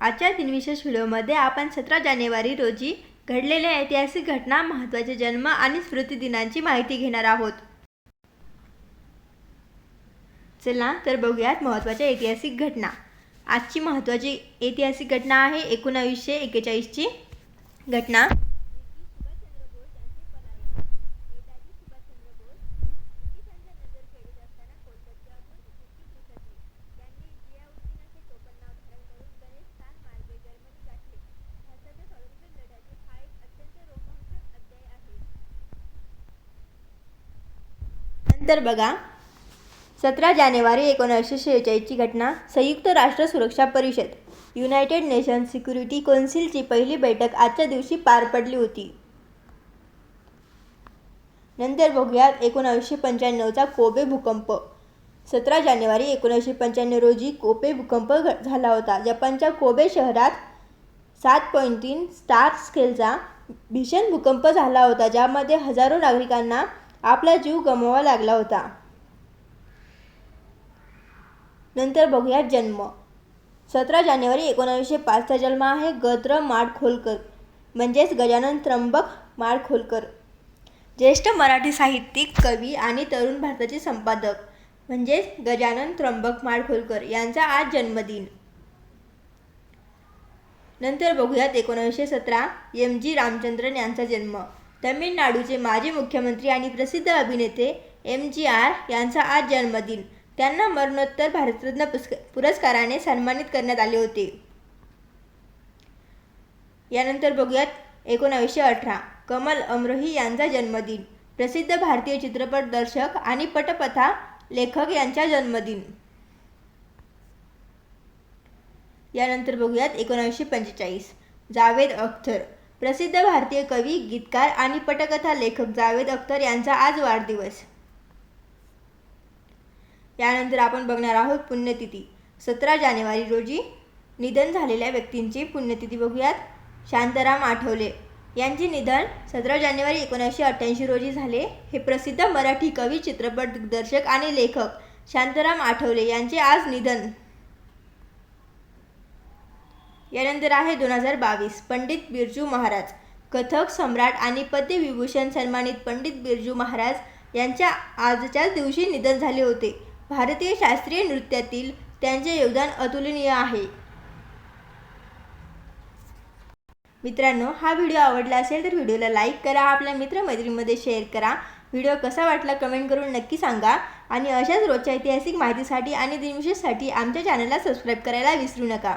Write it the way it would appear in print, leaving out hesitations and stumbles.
आजच्या दिनविशेष व्हिडिओमध्ये आपण 17 जानेवारी रोजी घडलेल्या ऐतिहासिक घटना, महत्त्वाचे जन्म आणि स्मृती दिनांची माहिती घेणार आहोत। चला तर बघूयात महत्त्वाच्या ऐतिहासिक घटना। आजची महत्त्वाची ऐतिहासिक घटना आहे 1941 ची घटना। नंतर बघा 17 जानेवारी 1946 ची घटना। संयुक्त राष्ट्र सुरक्षा परिषद युनायटेड नेशन्स सिक्युरिटी काउन्सिलची पहिली बैठक आजच्या दिवशी पार पडली होती। नंतर बघूयात 1995 चा कोबे भूकंप। 17 जानेवारी 1995 रोजी कोबे भूकंप झाला होता। जपानच्या कोबे शहरात 7.3 स्टार स्केलचा भीषण भूकंप झाला होता, ज्यामध्ये हजारो नागरिकांना आपला जीव गमवावा लागला होता। नंतर बघूयात जन्म। 17 जानेवारी 1905 चा जन्म आहे गद्र माडखोलकर म्हणजेच गजानन त्र्यंबक माडखोलकर। ज्येष्ठ मराठी साहित्यिक, कवी आणि तरुण भारताचे संपादक म्हणजेच गजानन त्र्यंबक माडखोलकर यांचा आज जन्मदिन। नंतर बघूयात 1917 एम.जी. रामचंद्रन यांचा जन्म। तमिळनाडूचे माजी मुख्यमंत्री आणि प्रसिद्ध अभिनेते एम.जी.आर. यांचा आज जन्मदिन। त्यांना मरणोत्तर भारतरत्न पुरस्काराने सन्मानित करण्यात आले होते। यानंतर बघूयात 1918 कमल अमरोही यांचा जन्मदिन। प्रसिद्ध भारतीय चित्रपट दर्शक आणि पटकथा लेखक यांचा जन्मदिन। यानंतर बघूयात 1945 जावेद अख्तर। प्रसिद्ध भारतीय कवी, गीतकार आणि पटकथा लेखक जावेद अख्तर यांचा आज वाढदिवस। यानंतर आपण बघणार आहोत पुण्यतिथी। 17 जानेवारी रोजी निधन झालेल्या व्यक्तींची पुण्यतिथी बघूयात। शांताराम आठवले यांचे निधन 17 जानेवारी 1988 रोजी झाले। हे प्रसिद्ध मराठी कवी, चित्रपट दिग्दर्शक आणि लेखक शांताराम आठवले यांचे आज निधन। यानंतर आहे 2022 पंडित बिरजू महाराज। कथक सम्राट आणि पद्मविभूषण सन्मानित पंडित बिरजू महाराज यांच्या आजच्याच दिवशी निधन झाले होते। भारतीय शास्त्रीय नृत्यातील त्यांचे योगदान अतुलनीय आहे। मित्रांनो, हा व्हिडिओ आवडला असेल तर व्हिडिओला लाईक करा, आपल्या मित्रमैत्रिणींमध्ये शेअर करा। व्हिडिओ कसा वाटला कमेंट करून नक्की सांगा आणि अशाच रोजच्या ऐतिहासिक माहितीसाठी आणि दिनविशेषसाठी आमच्या चॅनलला सबस्क्राईब करायला विसरू नका।